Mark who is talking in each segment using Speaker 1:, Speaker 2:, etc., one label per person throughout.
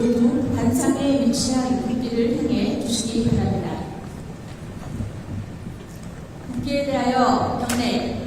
Speaker 1: 모두 단상에 위치한 국기를 향해 주시기 바랍니다. 국기에 대하여 경례.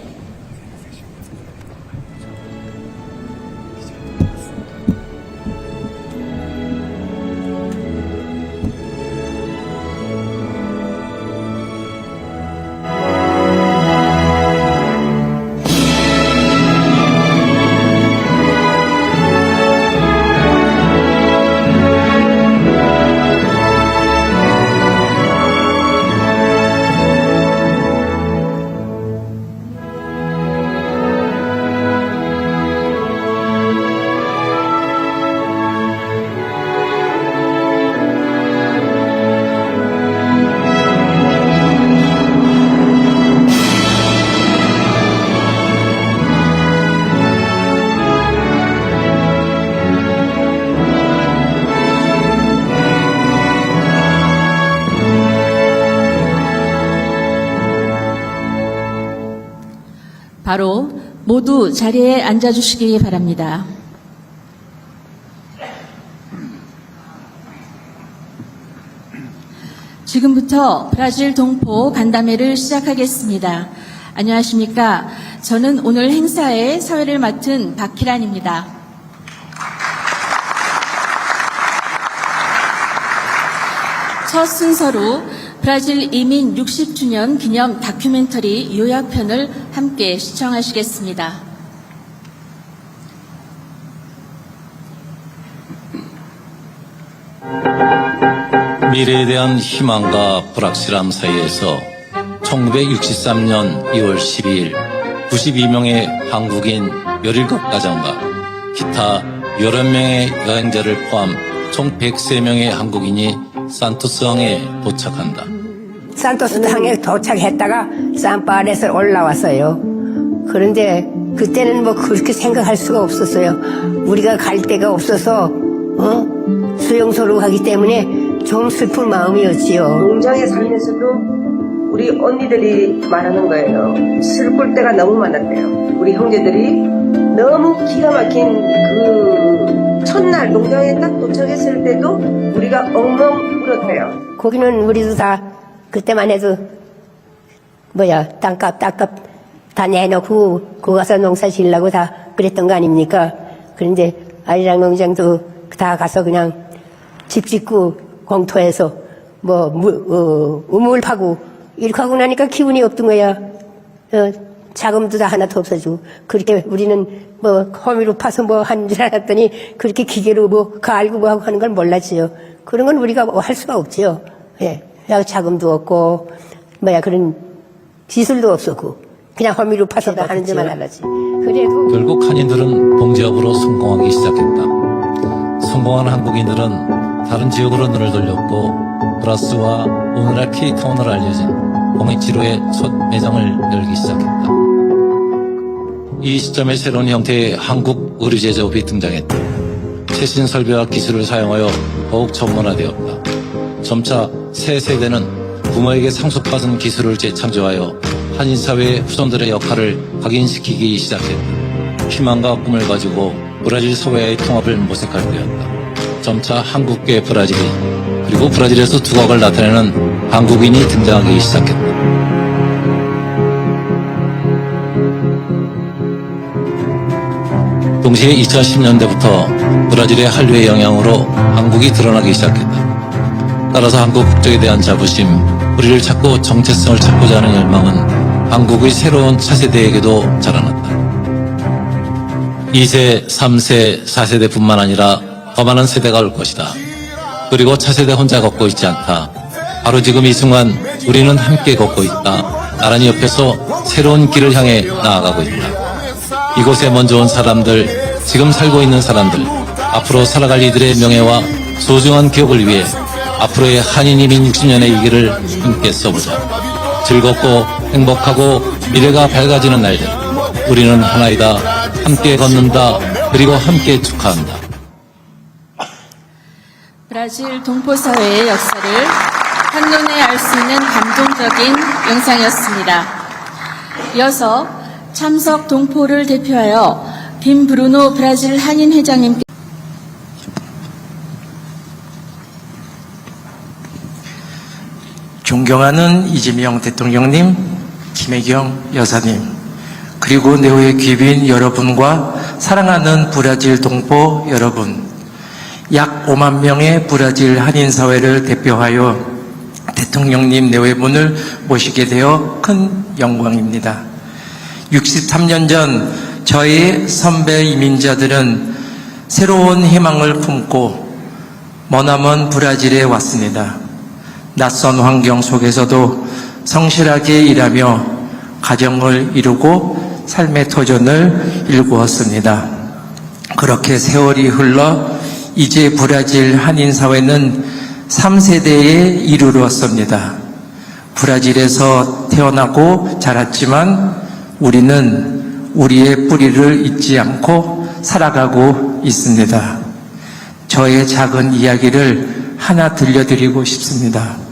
Speaker 1: 바로 모두 자리에 앉아주시기 바랍니다. 지금부터 브라질 동포 간담회를 시작하겠습니다. 안녕하십니까. 저는 오늘 행사의 사회를 맡은 박희란입니다. 첫 순서로 브라질 이민 60주년 기념 다큐멘터리 요약편을 함께 시청하시겠습니다.
Speaker 2: 미래에 대한 희망과 불확실함 사이에서 1963년 2월 12일 92명의 한국인 17가정과 기타 여러 명의 여행자를 포함 총 103명의 한국인이 산토스항에 도착한다.
Speaker 3: 산토스항에 도착했다가 산파레에서 올라왔어요. 그런데 그때는 뭐 그렇게 생각할 수가 없었어요. 우리가 갈 데가 없어서 수용소로 가기 때문에 좀 슬픈 마음이었지요.
Speaker 4: 농장에 살면서도 우리 언니들이 말하는 거예요. 슬플 때가 너무 많았대요. 우리 형제들이 너무 기가 막힌 그 첫날 농장에 딱 도착했을 때도 우리가 엉엉 울었대요.
Speaker 3: 거기는 우리도 다 그때만 해도 땅값 다 내놓고 거기 가서 농사 지으려고 다 그랬던 거 아닙니까? 그런데 아리랑 농장도 다 가서 그냥 집 짓고 공터에서 우물 파고 이렇게 하고 나니까 기운이 없던 거야. 자금도 다 하나도 없어지고 그렇게 우리는 호미로 파서 한 줄 알았더니 그렇게 기계로 갈고 하고 하는 걸 몰랐지요. 그런 건 우리가 할 수가 없지요. 예. 자금도 없고 그런 기술도 없었고 그냥 호미로 파서 하는 줄만 알았지. 그래도
Speaker 2: 결국 한인들은 봉제업으로 성공하기 시작했다. 성공한 한국인들은 다른 지역으로 눈을 돌렸고 브라스와 오늘날 케이타운으로 알려진 공익지로의 첫 매장을 열기 시작했다. 이 시점에 새로운 형태의 한국 의류제조업이 등장했다. 최신 설비와 기술을 사용하여 더욱 전문화되었다. 점차 새 세대는 부모에게 상속받은 기술을 재창조하여 한인사회의 후손들의 역할을 각인시키기 시작했다. 희망과 꿈을 가지고 브라질 사회의 통합을 모색할 때였다. 점차 한국계 브라질이 그리고 브라질에서 두각을 나타내는 한국인이 등장하기 시작했다. 동시에 2010년대부터 브라질의 한류의 영향으로 한국이 드러나기 시작했다. 따라서 한국 국적에 대한 자부심, 우리를 찾고 정체성을 찾고자 하는 열망은 한국의 새로운 차세대에게도 자라났다. 2세, 3세, 4세대뿐만 아니라 더 많은 세대가 올 것이다. 그리고 차세대 혼자 걷고 있지 않다. 바로 지금 이 순간 우리는 함께 걷고 있다. 나란히 옆에서 새로운 길을 향해 나아가고 있다. 이곳에 먼저 온 사람들, 지금 살고 있는 사람들, 앞으로 살아갈 이들의 명예와 소중한 기억을 위해 앞으로의 한인 이민 60년의 이 길을 함께 써보자. 즐겁고 행복하고 미래가 밝아지는 날들. 우리는 하나이다. 함께 걷는다. 그리고 함께 축하한다.
Speaker 1: 브라질 동포사회의 역사를 한눈에 알 수 있는 감동적인 영상이었습니다. 이어서 참석 동포를 대표하여 빔 브루노 브라질 한인 회장님께
Speaker 5: 존경하는 이재명 대통령님, 김혜경 여사님, 그리고 내외 귀빈 여러분과 사랑하는 브라질 동포 여러분, 약 5만 명의 브라질 한인사회를 대표하여 대통령님 내외분을 모시게 되어 큰 영광입니다. 63년 전 저희 선배 이민자들은 새로운 희망을 품고 머나먼 브라질에 왔습니다. 낯선 환경 속에서도 성실하게 일하며 가정을 이루고 삶의 터전을 일구었습니다. 그렇게 세월이 흘러 이제 브라질 한인사회는 3세대에 이르렀습니다. 브라질에서 태어나고 자랐지만 우리는 우리의 뿌리를 잊지 않고 살아가고 있습니다. 저의 작은 이야기를 하나 들려드리고 싶습니다.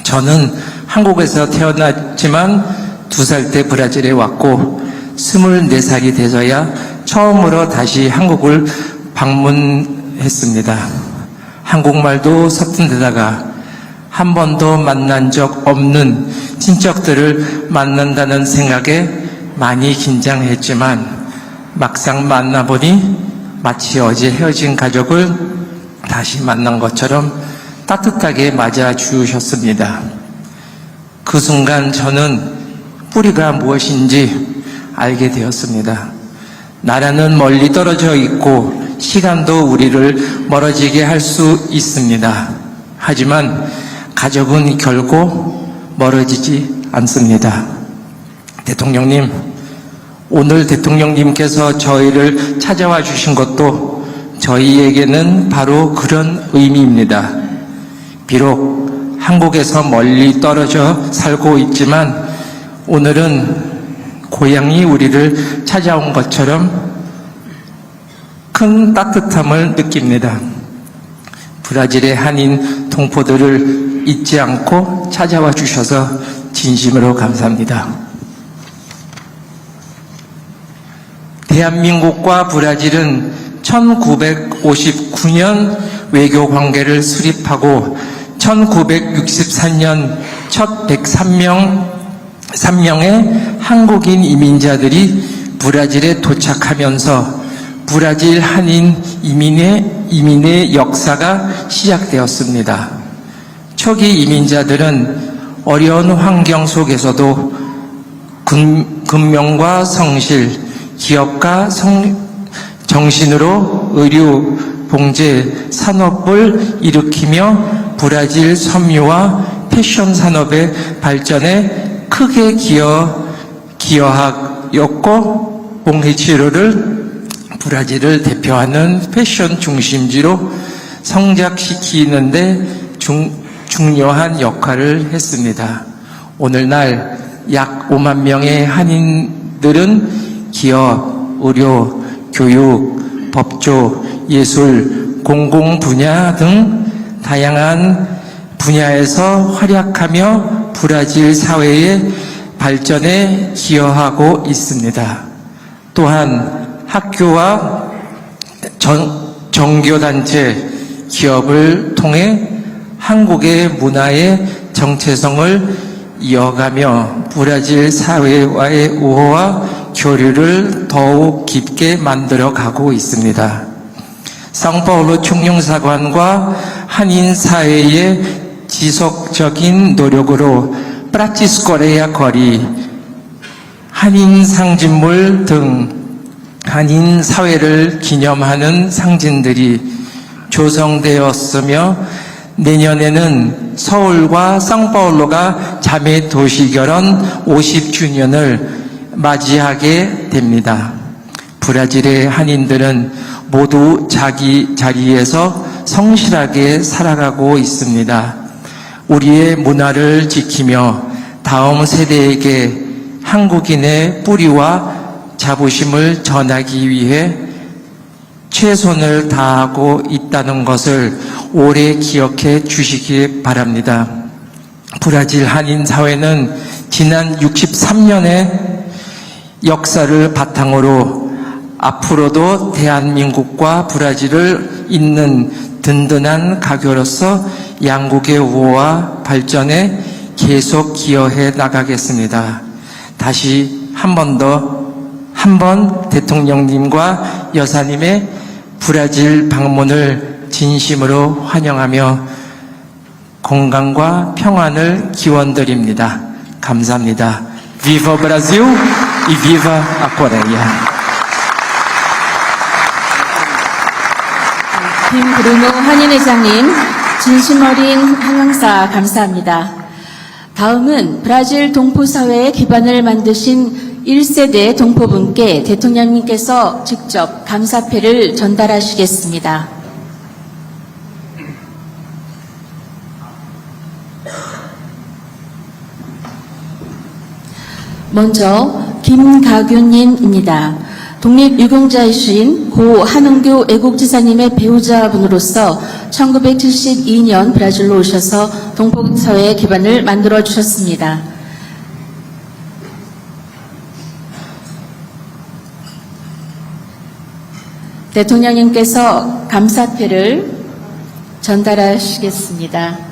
Speaker 5: 저는 한국에서 태어났지만 2살 때 브라질에 왔고 24살이 되서야 처음으로 다시 한국을 방문했습니다. 한국말도 서툰 데다가 한 번도 만난 적 없는 친척들을 만난다는 생각에 많이 긴장했지만 막상 만나보니 마치 어제 헤어진 가족을 다시 만난 것처럼 따뜻하게 맞아주셨습니다. 그 순간 저는 뿌리가 무엇인지 알게 되었습니다. 나라는 멀리 떨어져 있고 시간도 우리를 멀어지게 할 수 있습니다. 하지만 가족은 결코 멀어지지 않습니다. 대통령님, 오늘 대통령님께서 저희를 찾아와 주신 것도 저희에게는 바로 그런 의미입니다. 비록 한국에서 멀리 떨어져 살고 있지만 오늘은 고향이 우리를 찾아온 것처럼 큰 따뜻함을 느낍니다. 브라질의 한인 동포들을 잊지 않고 찾아와 주셔서 진심으로 감사합니다. 대한민국과 브라질은 1959년 외교 관계를 수립하고 1964년 첫 103명의 한국인 이민자들이 브라질에 도착하면서 브라질 한인 이민의 역사가 시작되었습니다. 초기 이민자들은 어려운 환경 속에서도 근명과 성실, 기업가 정신으로 의류, 봉제, 산업을 일으키며 브라질 섬유와 패션 산업의 발전에 크게 기여하였고 봉해치로를 브라질을 대표하는 패션 중심지로 성장시키는데 중요한 역할을 했습니다. 오늘날 약 5만 명의 한인들은 기업, 의료, 교육, 법조, 예술, 공공 분야 등 다양한 분야에서 활약하며 브라질 사회의 발전에 기여하고 있습니다. 또한 학교와 종교단체, 기업을 통해 한국의 문화의 정체성을 이어가며 브라질 사회와의 우호와 교류를 더욱 깊게 만들어가고 있습니다. 상파울루 총영사관과 한인사회의 지속적인 노력으로 프란치스코레아 거리, 한인 상징물 등 한인 사회를 기념하는 상징들이 조성되었으며 내년에는 서울과 상파울루가 자매 도시 결혼 50주년을 맞이하게 됩니다. 브라질의 한인들은 모두 자기 자리에서 성실하게 살아가고 있습니다. 우리의 문화를 지키며 다음 세대에게 한국인의 뿌리와 자부심을 전하기 위해 최선을 다하고 있다는 것을 오래 기억해 주시기 바랍니다. 브라질 한인 사회는 지난 63년의 역사를 바탕으로 앞으로도 대한민국과 브라질을 잇는 든든한 가교로서 양국의 우호와 발전에 계속 기여해 나가겠습니다. 다시 한 번 대통령님과 여사님의 브라질 방문을 진심으로 환영하며 건강과 평안을 기원드립니다. 감사합니다. Viva o Brasil e viva a Coreia.
Speaker 1: 김브루노 한인회장님, 진심 어린 환영사 감사합니다. 다음은 브라질 동포사회의 기반을 만드신 1세대 동포분께 대통령님께서 직접 감사패를 전달하시겠습니다. 먼저 김가균님입니다. 독립유공자이신 고 한은규 애국지사님의 배우자분으로서 1972년 브라질로 오셔서 동포사회의 기반을 만들어 주셨습니다. 대통령님께서 감사패를 전달하시겠습니다.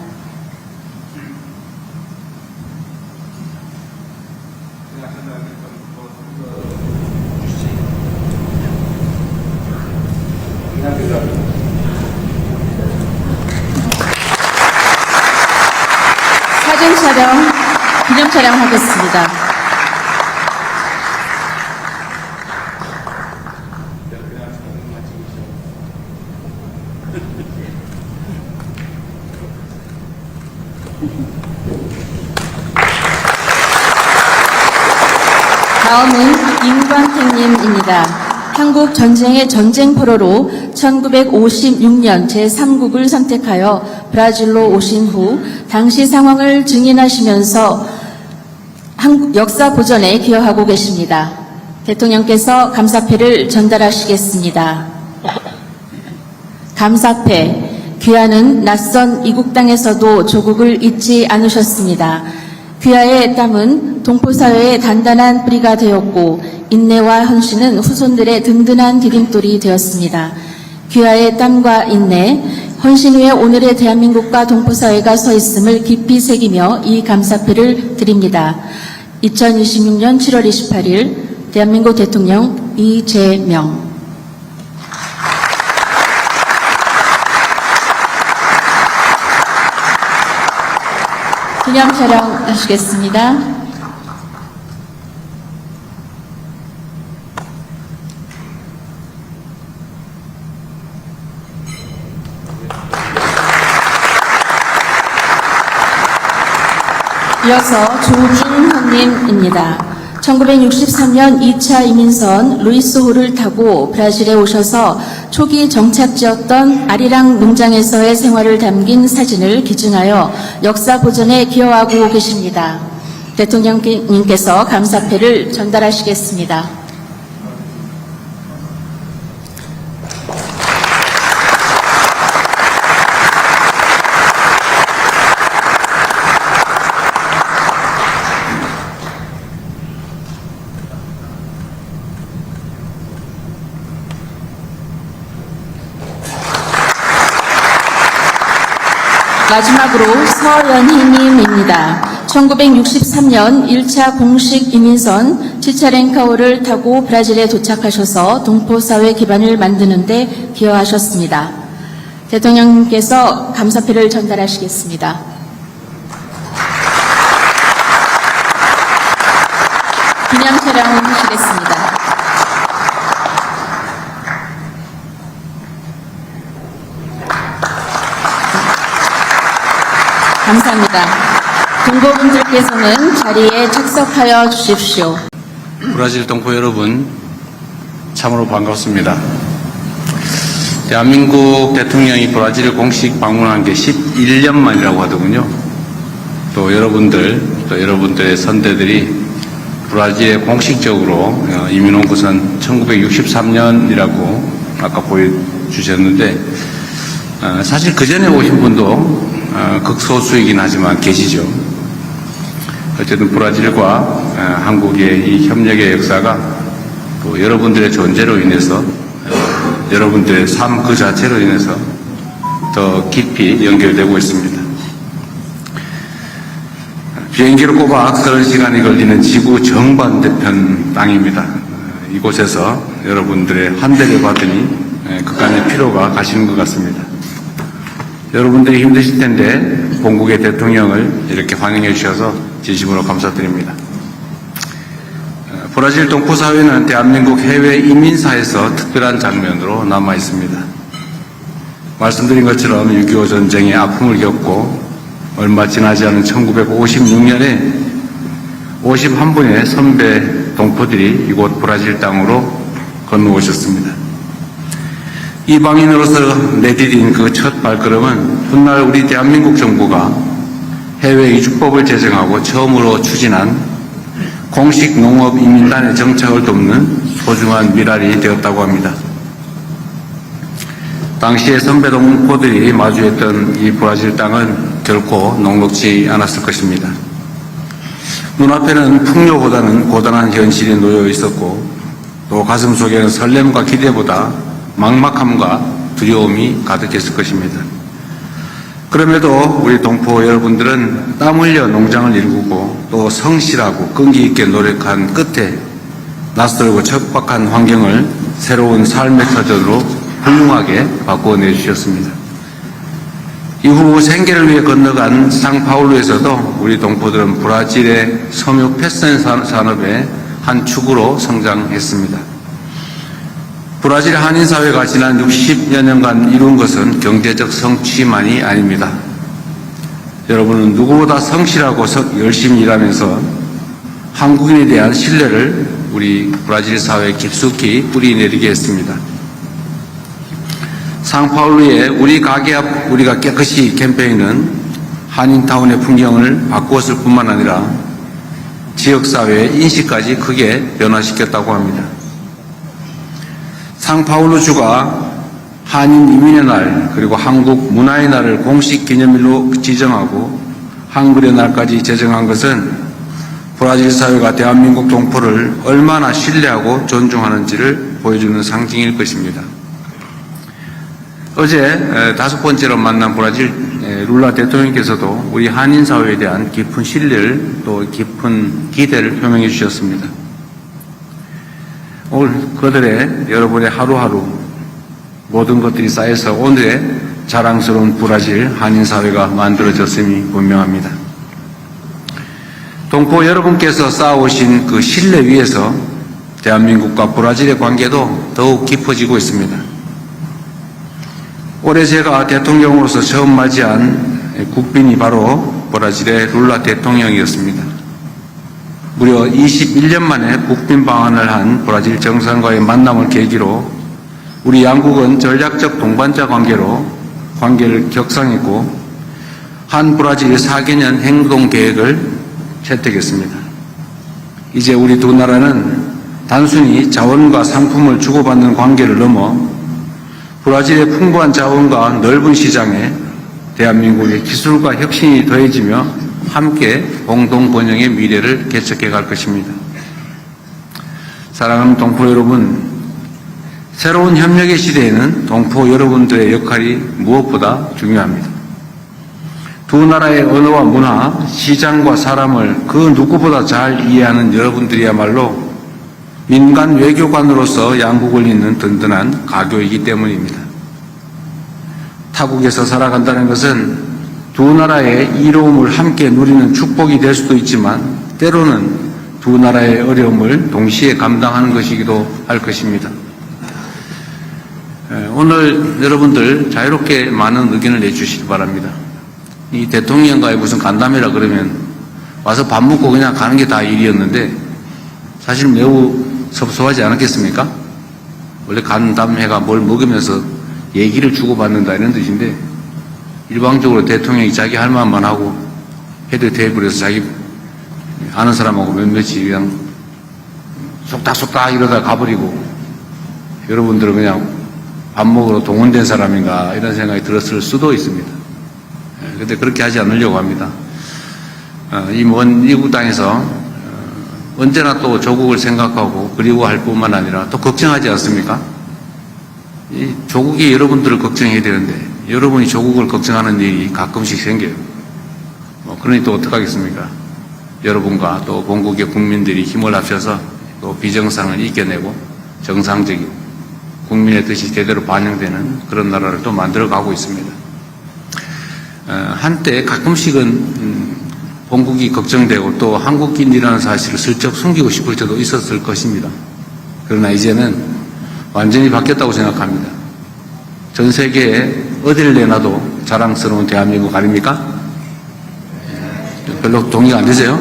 Speaker 1: 사진 촬영, 기념 촬영하겠습니다. 다음은 임광택님입니다. 한국 전쟁의 전쟁 포로로 1956년 제3국을 선택하여 브라질로 오신 후 당시 상황을 증인하시면서 한국 역사 보존에 기여하고 계십니다. 대통령께서 감사패를 전달하시겠습니다. 감사패, 귀하는 낯선 이국 땅에서도 조국을 잊지 않으셨습니다. 귀하의 땀은 동포사회의 단단한 뿌리가 되었고 인내와 헌신은 후손들의 든든한 디딤돌이 되었습니다. 귀하의 땀과 인내, 헌신 위에 오늘의 대한민국과 동포사회가 서 있음을 깊이 새기며 이 감사패를 드립니다. 2026년 7월 28일 대한민국 대통령 이재명. 기념 촬영하시겠습니다. 이어서 조중헌님입니다. 1963년 2차 이민선 루이스호를 타고 브라질에 오셔서 초기 정착지였던 아리랑 농장에서의 생활을 담긴 사진을 기증하여 역사 보존에 기여하고 계십니다. 대통령님께서 감사패를 전달하시겠습니다. 마지막으로 서연희님입니다. 1963년 1차 공식 이민선 치차렌카호를 타고 브라질에 도착하셔서 동포사회 기반을 만드는 데 기여하셨습니다. 대통령님께서 감사패를 전달하시겠습니다. 기념 촬영을 하시겠습니다. 감사합니다. 동포분들께서는 자리에 착석하여 주십시오.
Speaker 6: 브라질 동포 여러분, 참으로 반갑습니다. 대한민국 대통령이 브라질을 공식 방문한 게 11년 만이라고 하더군요. 또 여러분들의 선대들이 브라질에 공식적으로 이민 온 것은 1963년이라고 아까 보여주셨는데, 사실 그 전에 오신 분도 극소수이긴 하지만 계시죠. 어쨌든 브라질과 한국의 이 협력의 역사가 또 여러분들의 존재로 인해서 여러분들의 삶 그 자체로 인해서 더 깊이 연결되고 있습니다. 비행기로 꼬박 30시간이 걸리는 지구 정반대편 땅입니다. 이곳에서 여러분들의 환대를 받으니 그간의 피로가 가시는 것 같습니다. 여러분들이 힘드실 텐데 본국의 대통령을 이렇게 환영해 주셔서 진심으로 감사드립니다. 브라질 동포사회는 대한민국 해외 이민사에서 특별한 장면으로 남아 있습니다. 말씀드린 것처럼 6.25 전쟁의 아픔을 겪고 얼마 지나지 않은 1956년에 51분의 선배 동포들이 이곳 브라질 땅으로 건너오셨습니다. 이방인으로서 내디딘 그 첫 발걸음은 훗날 우리 대한민국 정부가 해외 이주법을 제정하고 처음으로 추진한 공식 농업 이민단의 정착을 돕는 소중한 미랄이 되었다고 합니다. 당시에 선배 동포들이 마주했던 이 브라질 땅은 결코 녹록지 않았을 것입니다. 눈앞에는 풍요보다는 고단한 현실이 놓여 있었고 또 가슴 속에는 설렘과 기대보다 막막함과 두려움이 가득했을 것입니다. 그럼에도 우리 동포 여러분들은 땀 흘려 농장을 일구고 또 성실하고 끈기 있게 노력한 끝에 낯설고 척박한 환경을 새로운 삶의 터전으로 훌륭하게 바꿔내 주셨습니다. 이후 생계를 위해 건너간 상파울루에서도 우리 동포들은 브라질의 섬유 패션 산업의 한 축으로 성장했습니다. 브라질 한인사회가 지난 60여 년간 이룬 것은 경제적 성취만이 아닙니다. 여러분은 누구보다 성실하고 열심히 일하면서 한국인에 대한 신뢰를 우리 브라질 사회에 깊숙이 뿌리내리게 했습니다. 상파울루의 우리 가게 앞 우리가 깨끗이 캠페인은 한인타운의 풍경을 바꾸었을 뿐만 아니라 지역사회의 인식까지 크게 변화시켰다고 합니다. 상파울루주가 한인 이민의 날 그리고 한국 문화의 날을 공식 기념일로 지정하고 한글의 날까지 제정한 것은 브라질 사회가 대한민국 동포를 얼마나 신뢰하고 존중하는지를 보여주는 상징일 것입니다. 어제 5번째로 만난 브라질 룰라 대통령께서도 우리 한인 사회에 대한 깊은 신뢰를 또 깊은 기대를 표명해 주셨습니다. 오늘 그들의 여러분의 하루하루 모든 것들이 쌓여서 오늘의 자랑스러운 브라질 한인 사회가 만들어졌음이 분명합니다. 동포 여러분께서 쌓아오신 그 신뢰 위에서 대한민국과 브라질의 관계도 더욱 깊어지고 있습니다. 올해 제가 대통령으로서 처음 맞이한 국빈이 바로 브라질의 룰라 대통령이었습니다. 무려 21년 만에 국빈 방한을 한 브라질 정상과의 만남을 계기로 우리 양국은 전략적 동반자 관계를 격상했고 한 브라질 4개년 행동 계획을 채택했습니다. 이제 우리 두 나라는 단순히 자원과 상품을 주고받는 관계를 넘어 브라질의 풍부한 자원과 넓은 시장에 대한민국의 기술과 혁신이 더해지며 함께 공동 번영의 미래를 개척해 갈 것입니다. 사랑하는 동포 여러분, 새로운 협력의 시대에는 동포 여러분들의 역할이 무엇보다 중요합니다. 두 나라의 언어와 문화, 시장과 사람을 그 누구보다 잘 이해하는 여러분들이야말로 민간 외교관으로서 양국을 잇는 든든한 가교이기 때문입니다. 타국에서 살아간다는 것은 두 나라의 이로움을 함께 누리는 축복이 될 수도 있지만 때로는 두 나라의 어려움을 동시에 감당하는 것이기도 할 것입니다. 오늘 여러분들 자유롭게 많은 의견을 내주시기 바랍니다. 이 대통령과의 무슨 간담회라 그러면 와서 밥 먹고 그냥 가는 게 다 일이었는데 사실 매우 섭섭하지 않았겠습니까? 원래 간담회가 뭘 먹으면서 얘기를 주고받는다 이런 뜻인데 일방적으로 대통령이 자기 할 말만 하고 헤드 테이블에서 자기 아는 사람하고 몇몇이 그냥 속닥속닥 이러다 가버리고 여러분들은 그냥 밥 먹으러 동원된 사람인가 이런 생각이 들었을 수도 있습니다. 그런데 그렇게 하지 않으려고 합니다. 이 먼 이국 땅에서 언제나 또 조국을 생각하고 그리워할 뿐만 아니라 또 걱정하지 않습니까? 이 조국이 여러분들을 걱정해야 되는데 여러분이 조국을 걱정하는 일이 가끔씩 생겨요. 그러니 또 어떡하겠습니까? 여러분과 또 본국의 국민들이 힘을 합쳐서 또 비정상을 이겨내고 정상적인 국민의 뜻이 제대로 반영되는 그런 나라를 또 만들어가고 있습니다. 한때 가끔씩은 본국이 걱정되고 또 한국인이라는 사실을 슬쩍 숨기고 싶을 때도 있었을 것입니다. 그러나 이제는 완전히 바뀌었다고 생각합니다. 전 세계에 어디를 내놔도 자랑스러운 대한민국 아닙니까? 별로 동의가 안 되세요?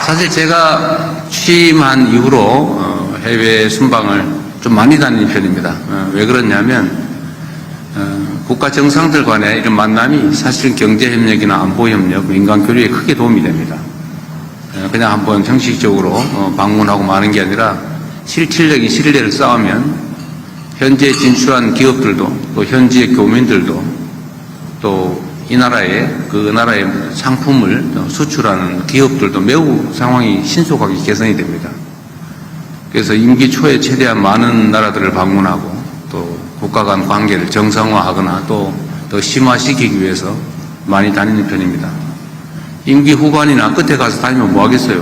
Speaker 6: 사실 제가 취임한 이후로 해외 순방을 좀 많이 다니는 편입니다. 왜 그러냐면 국가 정상들 간의 이런 만남이 사실은 경제협력이나 안보협력, 민간교류에 크게 도움이 됩니다. 그냥 한번 형식적으로 방문하고 마는 게 아니라 실질적인 신뢰를 쌓으면 현지에 진출한 기업들도 또 현지의 교민들도 또 이 나라에 그 나라의 상품을 수출하는 기업들도 매우 상황이 신속하게 개선이 됩니다. 그래서 임기 초에 최대한 많은 나라들을 방문하고 또 국가 간 관계를 정상화하거나 또 더 심화시키기 위해서 많이 다니는 편입니다. 임기 후반이나 끝에 가서 다니면 뭐 하겠어요?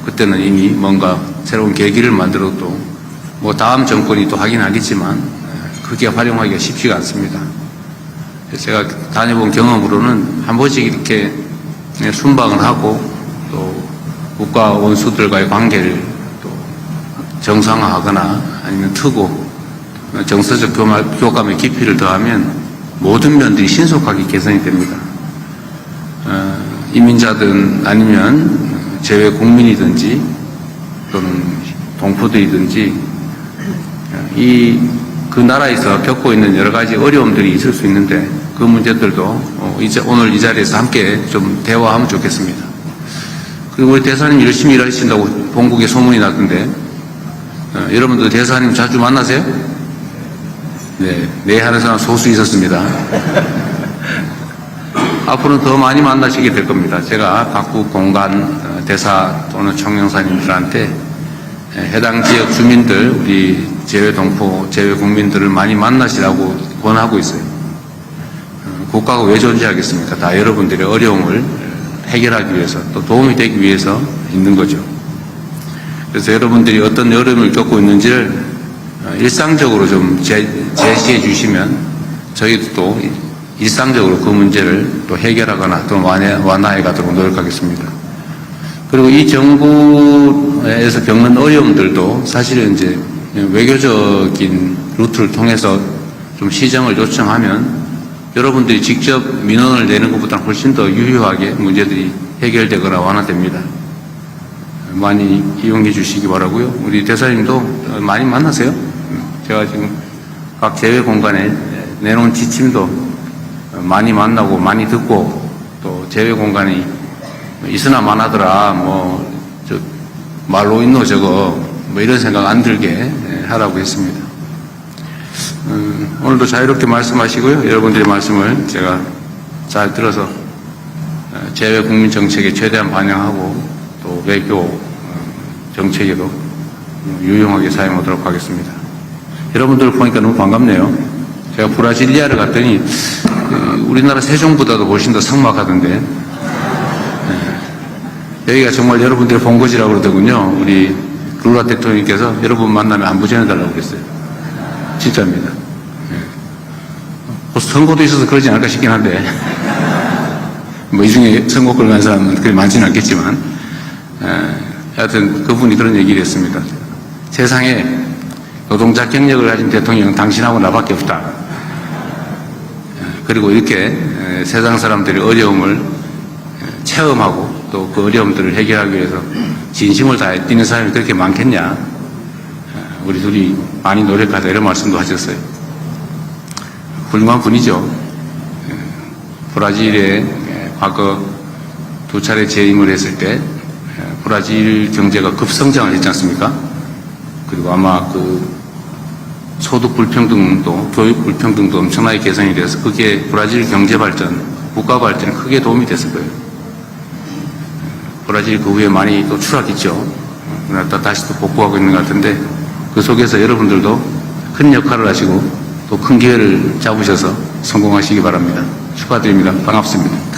Speaker 6: 그때는 이미 뭔가 새로운 계기를 만들어도 뭐 다음 정권이 또 하긴 하겠지만 그게 활용하기가 쉽지가 않습니다. 제가 다녀본 경험으로는 한 번씩 이렇게 순방을 하고 또 국가 원수들과의 관계를 또 정상화하거나 아니면 트고 정서적 교감의 깊이를 더하면 모든 면들이 신속하게 개선이 됩니다. 이민자든 아니면 재외 국민이든지 또는 동포들이든지 그 나라에서 겪고 있는 여러 가지 어려움들이 있을 수 있는데 그 문제들도 이제 오늘 이 자리에서 함께 좀 대화하면 좋겠습니다. 그리고 우리 대사님 열심히 일하신다고 본국에 소문이 났던데 여러분들 대사님 자주 만나세요? 네, 하는 사람 소수 있었습니다. 앞으로는 더 많이 만나시게 될 겁니다. 제가 각국 공간 대사 또는 총영사님들한테 해당 지역 주민들, 우리 재외 동포, 재외 국민들을 많이 만나시라고 권하고 있어요. 국가가 왜 존재하겠습니까? 다 여러분들의 어려움을 해결하기 위해서 또 도움이 되기 위해서 있는 거죠. 그래서 여러분들이 어떤 어려움을 겪고 있는지를 일상적으로 좀 제시해 주시면 저희도 또 일상적으로 그 문제를 또 해결하거나 또 완화해 가도록 노력하겠습니다. 그리고 이 정부에서 겪는 어려움들도 사실은 이제 외교적인 루트를 통해서 좀 시정을 요청하면 여러분들이 직접 민원을 내는 것보다 훨씬 더 유효하게 문제들이 해결되거나 완화됩니다. 많이 이용해 주시기 바라고요. 우리 대사님도 많이 만나세요. 제가 지금 각 재외 공간에 내놓은 지침도 많이 만나고 많이 듣고 또 재외 공간이 있으나 마나더라 말로 있노 저거 이런 생각 안 들게 하라고 했습니다. 오늘도 자유롭게 말씀하시고요. 여러분들의 말씀을 제가 잘 들어서 재외 국민 정책에 최대한 반영하고 또 외교 정책에도 유용하게 사용하도록 하겠습니다. 여러분들 보니까 너무 반갑네요. 제가 브라질리아를 갔더니 우리나라 세종보다도 훨씬 더 삭막하던데 여기가 정말 여러분들의 본거지라고 그러더군요. 우리 룰라 대통령께서 여러분 만나면 안부 전해달라고 그랬어요. 진짜입니다. 선거도 있어서 그러지 않을까 싶긴 한데 이 중에 선거 끌고 사람은 그리 많지는 않겠지만 하여튼 그분이 그런 얘기를 했습니다. 세상에 노동자 경력을 가진 대통령은 당신하고 나밖에 없다. 그리고 이렇게 세상 사람들의 어려움을 체험하고 또 그 어려움들을 해결하기 위해서 진심을 다해 뛰는 사람이 그렇게 많겠냐. 우리 둘이 많이 노력하자 이런 말씀도 하셨어요. 훌륭한 분이죠. 브라질에 과거 2차례 재임을 했을 때 브라질 경제가 급성장을 했지 않습니까? 그리고 아마 그 소득 불평등도 교육 불평등도 엄청나게 개선이 돼서 그게 브라질 경제 발전, 국가 발전에 크게 도움이 됐을 거예요. 브라질이 그 후에 많이 또 추락했죠. 그러나 다시 또 복구하고 있는 것 같은데 그 속에서 여러분들도 큰 역할을 하시고 또 큰 기회를 잡으셔서 성공하시기 바랍니다. 축하드립니다. 반갑습니다.